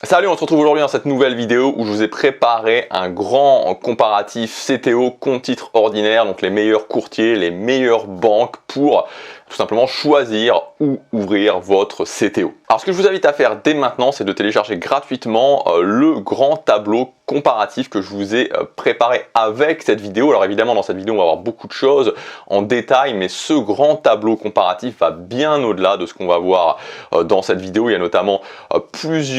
Salut, on se retrouve aujourd'hui dans cette nouvelle vidéo où je vous ai préparé un grand comparatif CTO compte titre ordinaire, donc les meilleurs courtiers, les meilleures banques pour tout simplement choisir où ouvrir votre CTO. Alors ce que je vous invite à faire dès maintenant, c'est de télécharger gratuitement le grand tableau comparatif que je vous ai préparé avec cette vidéo. Alors évidemment dans cette vidéo on va avoir beaucoup de choses en détail, mais ce grand tableau comparatif va bien au-delà de ce qu'on va voir dans cette vidéo. Il y a notamment plus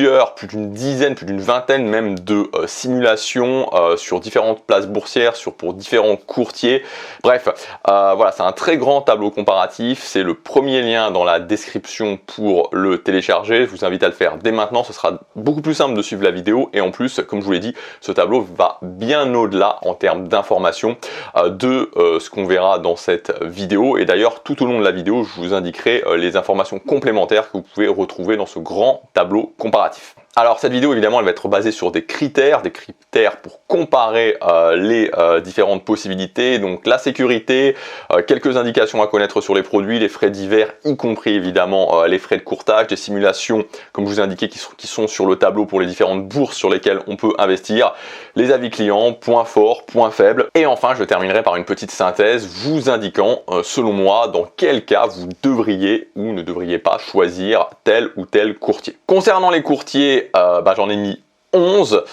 d'une dizaine, plus d'une vingtaine même de simulations sur différentes places boursières, pour différents courtiers. Bref, voilà, c'est un très grand tableau comparatif. C'est le premier lien dans la description pour le télécharger. Je vous invite à le faire dès maintenant, ce sera beaucoup plus simple de suivre la vidéo. Et en plus, comme je vous l'ai dit, ce tableau va bien au-delà en termes d'informations de ce qu'on verra dans cette vidéo. Et d'ailleurs, tout au long de la vidéo, je vous indiquerai les informations complémentaires que vous pouvez retrouver dans ce grand tableau comparatif. Alors cette vidéo évidemment elle va être basée sur des critères pour comparer les différentes possibilités, donc la sécurité, quelques indications à connaître sur les produits, les frais divers, y compris évidemment les frais de courtage, des simulations comme je vous ai indiqué qui sont sur le tableau pour les différentes bourses sur lesquelles on peut investir, les avis clients, points forts, points faibles, et enfin je terminerai par une petite synthèse vous indiquant selon moi dans quel cas vous devriez ou ne devriez pas choisir tel ou tel courtier. Concernant les courtiers, j'en ai mis 11,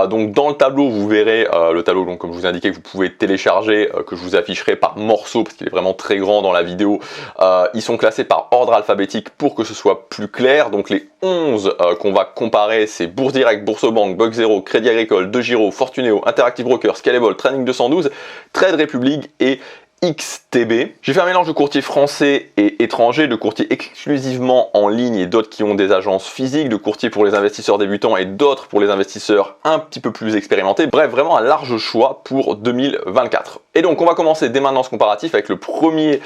donc dans le tableau vous verrez le tableau, donc comme je vous ai indiqué, que vous pouvez télécharger, que je vous afficherai par morceaux parce qu'il est vraiment très grand dans la vidéo. Ils sont classés par ordre alphabétique pour que ce soit plus clair. Donc les 11 qu'on va comparer, c'est Bourse Direct, Boursorama, Bug0, Crédit Agricole, DEGIRO, Fortuneo, Interactive Brokers, Scalable, Trading 212, Trade Republic et XTB. J'ai fait un mélange de courtiers français et étrangers, de courtiers exclusivement en ligne et d'autres qui ont des agences physiques, de courtiers pour les investisseurs débutants et d'autres pour les investisseurs un petit peu plus expérimentés. Bref, vraiment un large choix pour 2024. Et donc on va commencer dès maintenant ce comparatif avec le premier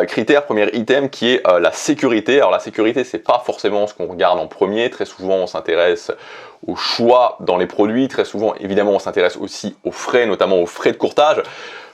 critère, premier item qui est la sécurité. Alors la sécurité, c'est pas forcément ce qu'on regarde en premier. Très souvent on s'intéresse au choix dans les produits. Très souvent évidemment on s'intéresse aussi aux frais, notamment aux frais de courtage.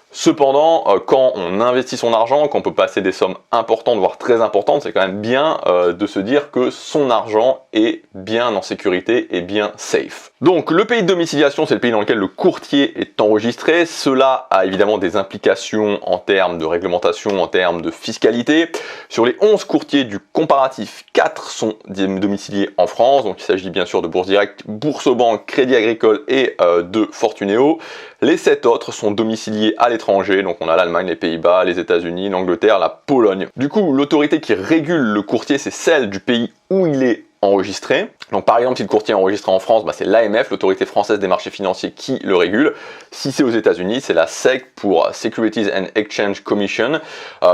Cependant, quand on investit son argent, quand on peut passer des sommes importantes, voire très importantes, c'est quand même bien de se dire que son argent est bien en sécurité et bien safe. Donc le pays de domiciliation, c'est le pays dans lequel le courtier est enregistré. Cela a évidemment des implications en termes de réglementation, en termes de fiscalité. Sur les 11 courtiers du comparatif, 4 sont domiciliés en France. Donc il s'agit bien sûr de Bourse Direct, Boursorama, Crédit Agricole et de Fortuneo. Les 7 autres sont domiciliés à l'étranger, donc on a l'Allemagne, les Pays-Bas, les États-Unis, l'Angleterre, la Pologne. Du coup, l'autorité qui régule le courtier, c'est celle du pays où il est enregistré. Donc par exemple, si le courtier est enregistré en France, c'est l'AMF, l'autorité française des marchés financiers, qui le régule. Si c'est aux États-Unis, c'est la SEC pour Securities and Exchange Commission,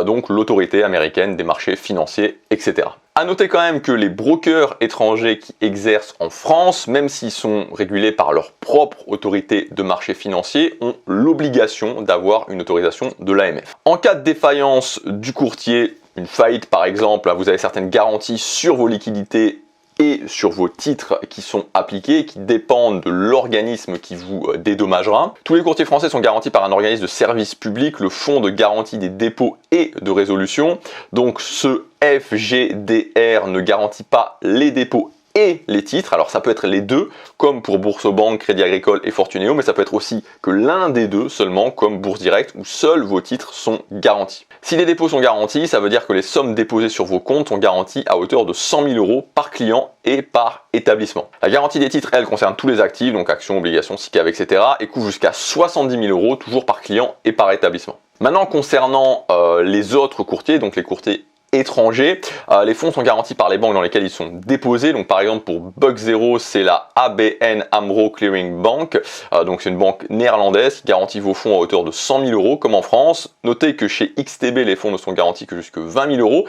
donc l'autorité américaine des marchés financiers, etc. À noter quand même que les brokers étrangers qui exercent en France, même s'ils sont régulés par leur propre autorité de marché financier, ont l'obligation d'avoir une autorisation de l'AMF. En cas de défaillance du courtier, une faillite par exemple, vous avez certaines garanties sur vos liquidités et sur vos titres qui sont appliqués, qui dépendent de l'organisme qui vous dédommagera. Tous les courtiers français sont garantis par un organisme de service public, le Fonds de garantie des dépôts et de résolution. Donc ce FGDR ne garantit pas les dépôts et les titres. Alors ça peut être les deux, comme pour Boursorama, Crédit Agricole et Fortuneo, mais ça peut être aussi que l'un des deux seulement, comme Bourse Direct, où seuls vos titres sont garantis. Si les dépôts sont garantis, ça veut dire que les sommes déposées sur vos comptes sont garanties à hauteur de 100 000 € par client et par établissement. La garantie des titres, elle, concerne tous les actifs, donc actions, obligations, SICAV, etc. et couvre jusqu'à 70 000 €, toujours par client et par établissement. Maintenant, concernant les autres courtiers, donc les courtiers étrangers, les fonds sont garantis par les banques dans lesquelles ils sont déposés. Donc par exemple pour Bug0, c'est la ABN AMRO Clearing Bank, donc c'est une banque néerlandaise qui garantit vos fonds à hauteur de 100 000 € comme en France. Notez que chez XTB les fonds ne sont garantis que jusqu'à 20 000 €.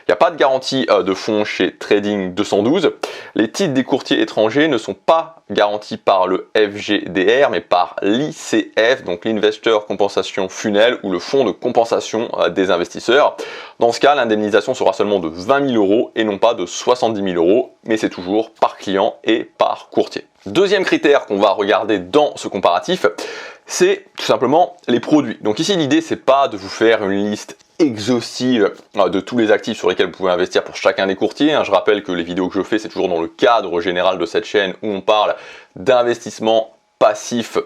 Il n'y a pas de garantie de fonds chez Trading 212. Les titres des courtiers étrangers ne sont pas garantis par le FGDR mais par l'ICF, donc l'Investor Compensation Funnel, ou le fonds de compensation des investisseurs. Dans ce cas, l'indemnisation sera seulement de 20 000 € et non pas de 70 000 €, mais c'est toujours par client et par courtier. Deuxième critère qu'on va regarder dans ce comparatif, c'est tout simplement les produits. Donc ici l'idée c'est pas de vous faire une liste exhaustive de tous les actifs sur lesquels vous pouvez investir pour chacun des courtiers. Je rappelle que les vidéos que je fais, c'est toujours dans le cadre général de cette chaîne où on parle d'investissement passif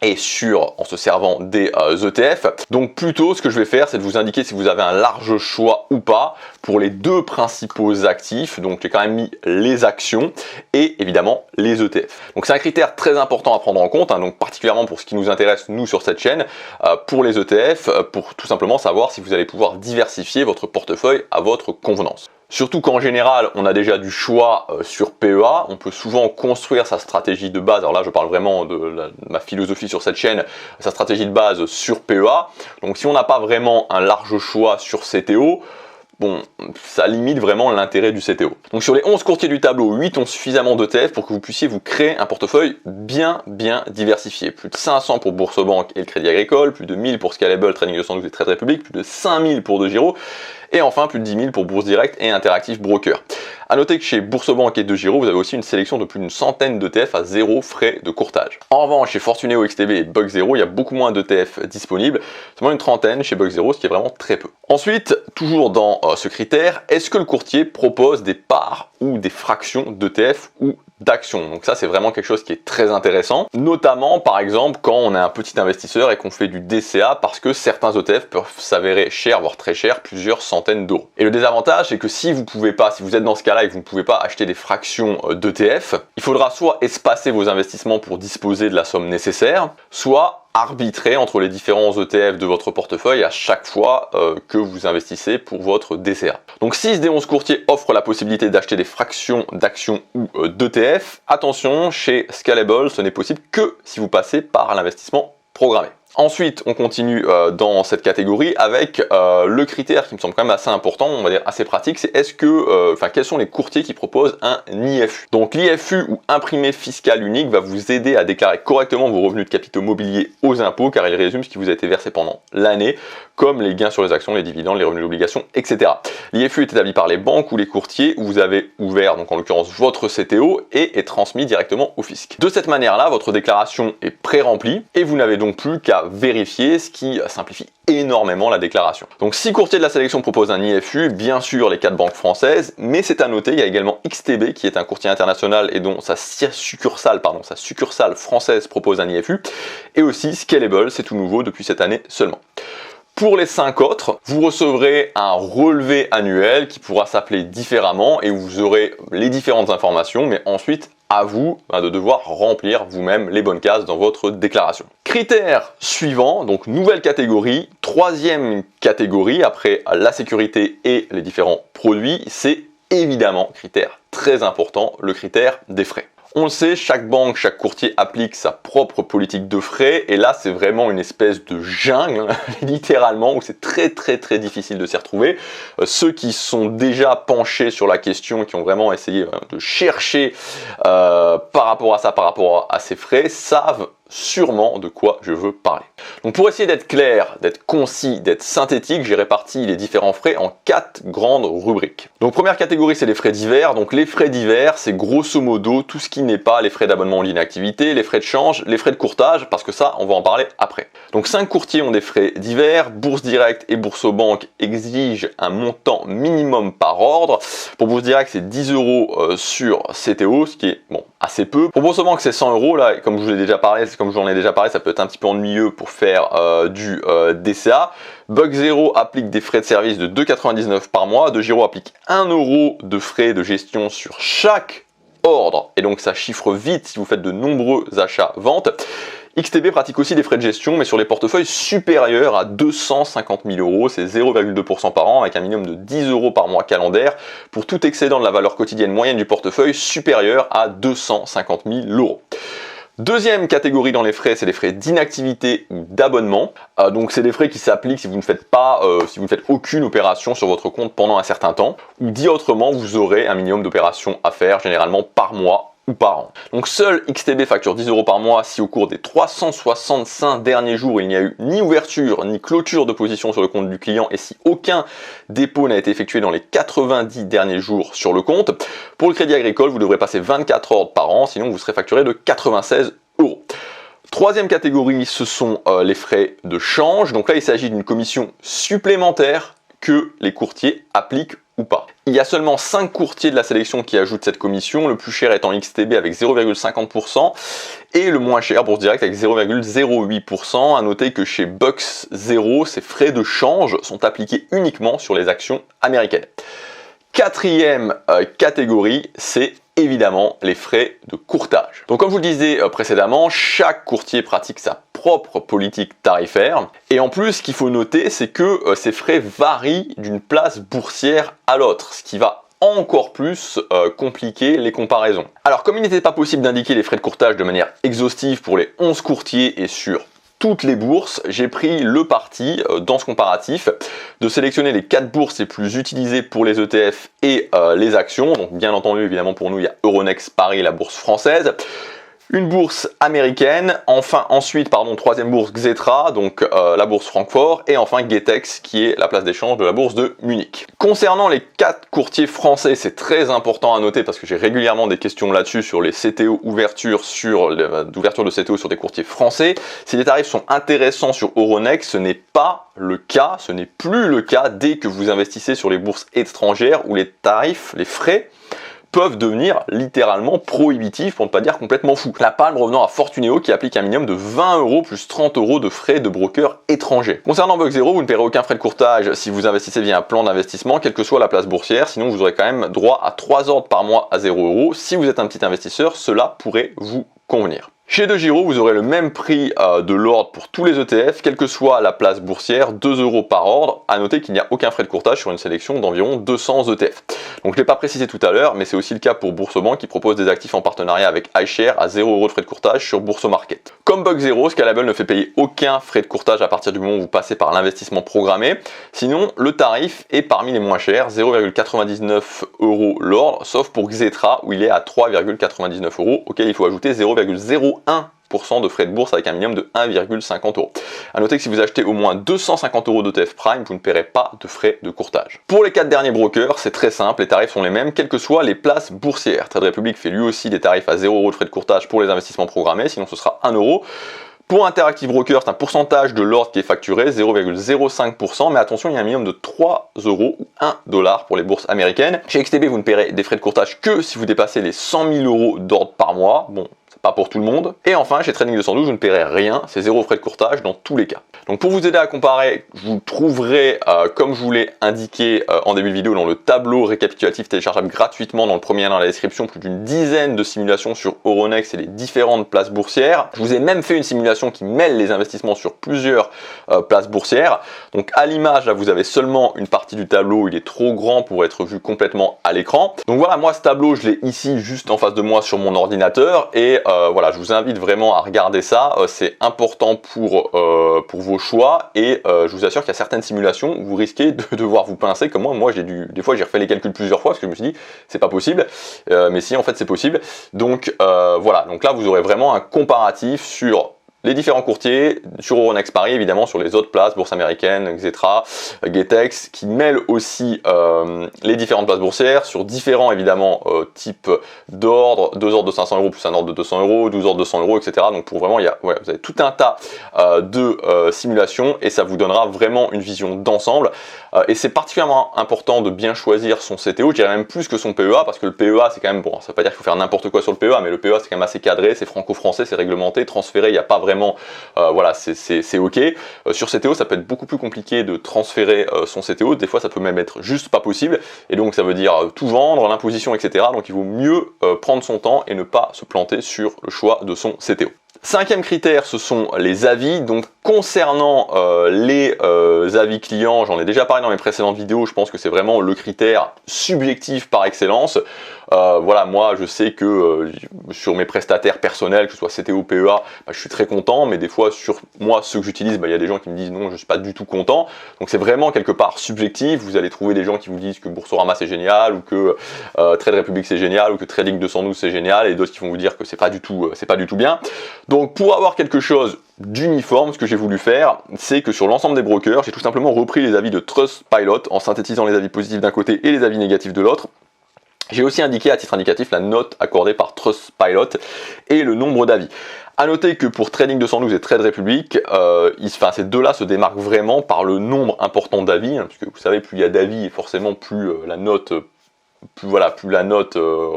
et sûr en se servant des ETF. Donc plutôt ce que je vais faire, c'est de vous indiquer si vous avez un large choix ou pas pour les deux principaux actifs. Donc j'ai quand même mis les actions et évidemment les ETF. Donc c'est un critère très important à prendre en compte, donc particulièrement pour ce qui nous intéresse nous sur cette chaîne, pour les ETF, pour tout simplement savoir si vous allez pouvoir diversifier votre portefeuille à votre convenance. Surtout qu'en général, on a déjà du choix sur PEA, on peut souvent construire sa stratégie de base, alors là je parle vraiment de ma philosophie sur cette chaîne, sa stratégie de base sur PEA, donc si on n'a pas vraiment un large choix sur CTO, bon, ça limite vraiment l'intérêt du CTO. Donc sur les 11 courtiers du tableau, 8 ont suffisamment d'ETF pour que vous puissiez vous créer un portefeuille bien diversifié. Plus de 500 pour Boursorama et le Crédit Agricole, plus de 1000 pour Scalable, Trading 212 et Trade Republic, plus de 5000 pour DEGIRO, et enfin plus de 10 000 pour Bourse Direct et Interactive Broker. A noter que chez Boursorama et DEGIRO, vous avez aussi une sélection de plus d'une centaine d'ETF à zéro frais de courtage. En revanche, chez Fortunéo, XTB et Bug0, il y a beaucoup moins d'ETF disponibles, seulement une trentaine chez Bug0, ce qui est vraiment très peu. Ensuite, toujours dans ce critère, est-ce que le courtier propose des parts ou des fractions d'ETF ou d'actions? Donc ça, c'est vraiment quelque chose qui est très intéressant, notamment par exemple quand on est un petit investisseur et qu'on fait du DCA, parce que certains ETF peuvent s'avérer chers, voire très chers, plusieurs centaines d'euros. Et le désavantage, c'est que si vous pouvez pas, si vous êtes dans ce cas-là et que vous ne pouvez pas acheter des fractions d'ETF, il faudra soit espacer vos investissements pour disposer de la somme nécessaire, soit arbitrer entre les différents ETF de votre portefeuille à chaque fois que vous investissez pour votre DCA. Donc 6 des 11 courtiers offrent la possibilité d'acheter des fractions d'actions ou d'ETF. Attention, chez Scalable, ce n'est possible que si vous passez par l'investissement programmé. Ensuite, on continue dans cette catégorie avec le critère qui me semble quand même assez important, on va dire assez pratique, c'est est-ce que, quels sont les courtiers qui proposent un IFU. Donc l'IFU ou imprimé fiscal unique va vous aider à déclarer correctement vos revenus de capitaux mobiliers aux impôts, car il résume ce qui vous a été versé pendant l'année, comme les gains sur les actions, les dividendes, les revenus d'obligation, etc. L'IFU est établi par les banques ou les courtiers où vous avez ouvert, donc en l'occurrence votre CTO, et est transmis directement au fisc. De cette manière-là, votre déclaration est pré-remplie et vous n'avez donc plus qu'à vérifier, ce qui simplifie énormément la déclaration. Donc 6 courtiers de la sélection proposent un IFU, bien sûr les 4 banques françaises, mais c'est à noter, il y a également XTB qui est un courtier international et dont sa succursale française propose un IFU, et aussi Scalable, c'est tout nouveau depuis cette année seulement. Pour les 5 autres, vous recevrez un relevé annuel qui pourra s'appeler différemment et où vous aurez les différentes informations, mais ensuite à vous de devoir remplir vous-même les bonnes cases dans votre déclaration. Critère suivant, donc nouvelle catégorie, troisième catégorie après la sécurité et les différents produits, c'est évidemment, critère très important, le critère des frais. On le sait, chaque banque, chaque courtier applique sa propre politique de frais et là c'est vraiment une espèce de jungle, littéralement, où c'est très difficile de s'y retrouver. Ceux qui sont déjà penchés sur la question, qui ont vraiment essayé de chercher par rapport à ces frais, savent sûrement de quoi je veux parler. Donc pour essayer d'être clair, d'être concis, d'être synthétique, j'ai réparti les différents frais en 4 grandes rubriques. Donc première catégorie, c'est les frais divers. Donc les frais divers, c'est grosso modo tout ce qui n'est pas les frais d'abonnement en ligne activité, les frais de change, les frais de courtage, parce que ça, on va en parler après. Donc 5 courtiers ont des frais divers. Bourse Direct et Boursorama exigent un montant minimum par ordre. Pour Bourse Direct, c'est 10 € sur CTO, ce qui est bon assez peu. Pour Boursorama, c'est 100 € là, et comme je vous en ai déjà parlé, ça peut être un petit peu ennuyeux pour faire du DCA. Bug0 applique des frais de service de 2,99 € par mois. DEGIRO applique 1 € de frais de gestion sur chaque ordre. Et donc ça chiffre vite si vous faites de nombreux achats-ventes. XTB pratique aussi des frais de gestion, mais sur les portefeuilles supérieurs à 250 000 €, c'est 0,2% par an, avec un minimum de 10 € par mois calendaire, pour tout excédent de la valeur quotidienne moyenne du portefeuille supérieur à 250 000 €. Deuxième catégorie dans les frais, c'est les frais d'inactivité ou d'abonnement. Donc c'est des frais qui s'appliquent si vous ne faites aucune opération sur votre compte pendant un certain temps. Ou dit autrement, vous aurez un minimum d'opérations à faire, généralement par mois ou par an. Donc seul XTB facture 10 € par mois si au cours des 365 derniers jours il n'y a eu ni ouverture ni clôture de position sur le compte du client et si aucun dépôt n'a été effectué dans les 90 derniers jours sur le compte. Pour le Crédit Agricole, vous devrez passer 24 ordres par an, sinon vous serez facturé de 96 €. Troisième catégorie, ce sont les frais de change. Donc là, il s'agit d'une commission supplémentaire que les courtiers appliquent ou pas. Il y a seulement 5 courtiers de la sélection qui ajoutent cette commission, le plus cher étant XTB avec 0,50% et le moins cher Bourse Direct avec 0,08%. À noter que chez Box 0, ces frais de change sont appliqués uniquement sur les actions américaines. Quatrième catégorie, c'est évidemment les frais de courtage. Donc comme je vous le disais précédemment, chaque courtier pratique sa propre politique tarifaire. Et en plus, ce qu'il faut noter, c'est que ces frais varient d'une place boursière à l'autre, ce qui va encore plus compliquer les comparaisons. Alors comme il n'était pas possible d'indiquer les frais de courtage de manière exhaustive pour les 11 courtiers et sur toutes les bourses, j'ai pris le parti dans ce comparatif de sélectionner les 4 bourses les plus utilisées pour les ETF et les actions. Donc bien entendu, évidemment pour nous, il y a Euronext Paris, la bourse française. Une bourse américaine, troisième bourse Xetra, donc la bourse Francfort, et enfin Getex qui est la place d'échange de la bourse de Munich. Concernant les 4 courtiers français, c'est très important à noter parce que j'ai régulièrement des questions là-dessus sur les CTO d'ouverture de CTO sur des courtiers français. Si les tarifs sont intéressants sur Euronext, ce n'est pas le cas, ce n'est plus le cas dès que vous investissez sur les bourses étrangères où les tarifs, les frais, peuvent devenir littéralement prohibitifs, pour ne pas dire complètement fous. La palme revenant à Fortuneo qui applique un minimum de 20 € plus 30 € de frais de broker étranger. Concernant Box 0, vous ne paierez aucun frais de courtage si vous investissez via un plan d'investissement, quelle que soit la place boursière, sinon vous aurez quand même droit à 3 ordres par mois à 0 €. Si vous êtes un petit investisseur, cela pourrait vous convenir. Chez DeGiro, vous aurez le même prix de l'ordre pour tous les ETF, quelle que soit la place boursière, 2 € par ordre. À noter qu'il n'y a aucun frais de courtage sur une sélection d'environ 200 ETF. Donc je ne l'ai pas précisé tout à l'heure, mais c'est aussi le cas pour Boursorama qui propose des actifs en partenariat avec iShare à 0 € de frais de courtage sur Boursomarket. Comme Box 0, Scalable ne fait payer aucun frais de courtage à partir du moment où vous passez par l'investissement programmé. Sinon, le tarif est parmi les moins chers, 0,99 € l'ordre, sauf pour Xetra où il est à 3,99 €, auquel il faut ajouter 0,01% de frais de bourse avec un minimum de 1,50 €. A noter que si vous achetez au moins 250 € d'ETF Prime, vous ne paierez pas de frais de courtage. Pour les 4 derniers brokers, c'est très simple, les tarifs sont les mêmes, quelles que soient les places boursières. Trade Republic fait lui aussi des tarifs à 0 € de frais de courtage pour les investissements programmés, sinon ce sera 1 €. Pour Interactive Broker, c'est un pourcentage de l'ordre qui est facturé, 0,05%, mais attention, il y a un minimum de 3 € ou 1 $ pour les bourses américaines. Chez XTB, vous ne paierez des frais de courtage que si vous dépassez les 100 000 € d'ordre par mois. Bon, c'est pas pour tout le monde. Et enfin, chez Trading 212, vous ne paierez rien, c'est 0 frais de courtage dans tous les cas. Donc pour vous aider à comparer, vous trouverez, comme je vous l'ai indiqué en début de vidéo, dans le tableau récapitulatif téléchargeable gratuitement dans le premier lien dans la description, plus d'une dizaine de simulations sur Euronext et les différentes places boursières. Je vous ai même fait une simulation qui mêle les investissements sur plusieurs places boursières. Donc à l'image, là, vous avez seulement une partie du tableau, il est trop grand pour être vu complètement à l'écran. Donc voilà, moi ce tableau, je l'ai ici juste en face de moi sur mon ordinateur et voilà, je vous invite vraiment à regarder ça, c'est important pour vos choix et je vous assure qu'il y a certaines simulations où vous risquez de devoir vous pincer comme moi des fois j'ai refait les calculs plusieurs fois parce que je me suis dit c'est pas possible, mais si en fait c'est possible. Donc voilà, donc là vous aurez vraiment un comparatif sur les différents courtiers, sur Euronext Paris, évidemment, sur les autres places, bourse américaine, Xetra, Getex, qui mêlent aussi les différentes places boursières, sur différents, évidemment, types d'ordres, 2 ordres de 500 € plus un ordre de 200 €, 12 ordres de 100 €, etc. Donc pour vraiment, vous avez tout un tas de simulations, et ça vous donnera vraiment une vision d'ensemble. Et c'est particulièrement important de bien choisir son CTO, je dirais même plus que son PEA, parce que le PEA, c'est quand même, bon, ça veut pas dire qu'il faut faire n'importe quoi sur le PEA, mais le PEA, c'est quand même assez cadré, c'est franco-français, c'est réglementé, transféré, il n'y a pas vraiment, voilà, c'est ok. Sur CTO, ça peut être beaucoup plus compliqué de transférer son CTO, des fois ça peut même être juste pas possible, et donc ça veut dire tout vendre, l'imposition, etc. Donc il vaut mieux prendre son temps et ne pas se planter sur le choix de son CTO. Cinquième critère, ce sont les avis. Donc concernant les avis clients, j'en ai déjà parlé dans mes précédentes vidéos, je pense que c'est vraiment le critère subjectif par excellence. Voilà, moi je sais que sur mes prestataires personnels, que ce soit CTO, PEA, bah, je suis très content, mais des fois sur moi, ceux que j'utilise, bah, il y a des gens qui me disent non, je suis pas du tout content. Donc c'est vraiment quelque part subjectif. Vous allez trouver des gens qui vous disent que Boursorama c'est génial, ou que Trade Republic c'est génial, ou que Trading 212 c'est génial, et d'autres qui vont vous dire que c'est pas du tout bien. Donc pour avoir quelque chose d'uniforme, ce que j'ai voulu faire, c'est que sur l'ensemble des brokers, j'ai tout simplement repris les avis de Trustpilot en synthétisant les avis positifs d'un côté et les avis négatifs de l'autre. J'ai aussi indiqué à titre indicatif la note accordée par Trustpilot et le nombre d'avis. A noter que pour Trading 212 et Trade Republic, ces deux-là se démarquent vraiment par le nombre important d'avis, hein, puisque vous savez, plus il y a d'avis, forcément plus la note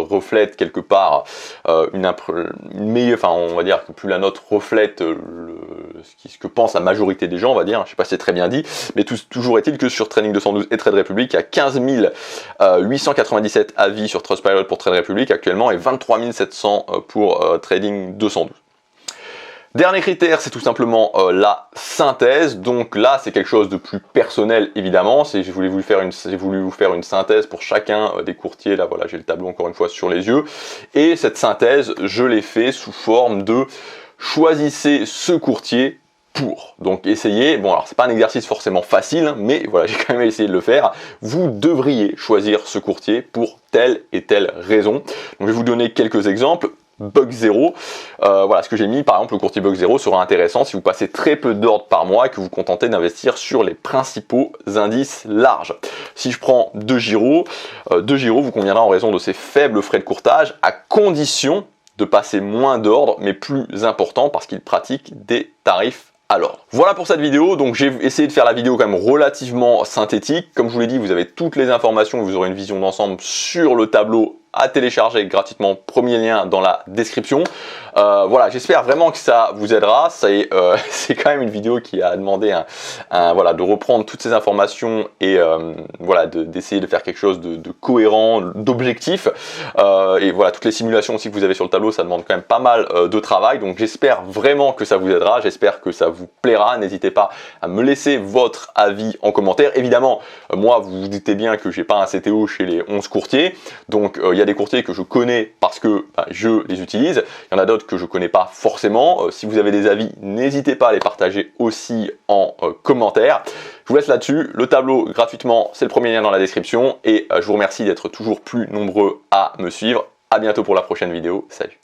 reflète quelque part une meilleure, enfin on va dire que plus la note reflète ce que pense la majorité des gens, on va dire, je sais pas si c'est très bien dit, mais toujours est-il que sur Trading 212 et Trade Republic, il y a 15 897 avis sur Trustpilot pour Trade Republic actuellement et 23 700 pour Trading 212. Dernier critère, c'est tout simplement la synthèse. Donc là, c'est quelque chose de plus personnel, évidemment. J'ai voulu vous faire une synthèse pour chacun des courtiers. Là, voilà, j'ai le tableau encore une fois sur les yeux. Et cette synthèse, je l'ai fait sous forme de choisissez ce courtier pour. Donc essayez, bon alors c'est pas un exercice forcément facile, hein, mais voilà, j'ai quand même essayé de le faire. Vous devriez choisir ce courtier pour telle et telle raison. Donc je vais vous donner quelques exemples. Bug 0, voilà ce que j'ai mis, par exemple le courtier Bug 0 sera intéressant si vous passez très peu d'ordres par mois et que vous vous contentez d'investir sur les principaux indices larges. Si je prends 2 Giro vous conviendra en raison de ses faibles frais de courtage à condition de passer moins d'ordres mais plus important parce qu'il pratique des tarifs à l'ordre. Voilà pour cette vidéo, donc j'ai essayé de faire la vidéo quand même relativement synthétique. Comme je vous l'ai dit, vous avez toutes les informations, vous aurez une vision d'ensemble sur le tableau à télécharger gratuitement, premier lien dans la description. Voilà, j'espère vraiment que ça vous aidera. C'est quand même une vidéo qui a demandé de reprendre toutes ces informations et d'essayer de faire quelque chose de cohérent, d'objectif. Et voilà, toutes les simulations aussi que vous avez sur le tableau, ça demande quand même pas mal de travail. Donc j'espère vraiment que ça vous aidera, j'espère que ça vous plaira. N'hésitez pas à me laisser votre avis en commentaire. Évidemment, moi, vous vous doutez bien que j'ai pas un CTO chez les 11 courtiers. Donc il y a des courtiers que je connais parce que je les utilise. Il y en a d'autres que je connais pas forcément. Si vous avez des avis, n'hésitez pas à les partager aussi en commentaire. Je vous laisse là-dessus. Le tableau gratuitement, c'est le premier lien dans la description. Et je vous remercie d'être toujours plus nombreux à me suivre. À bientôt pour la prochaine vidéo. Salut!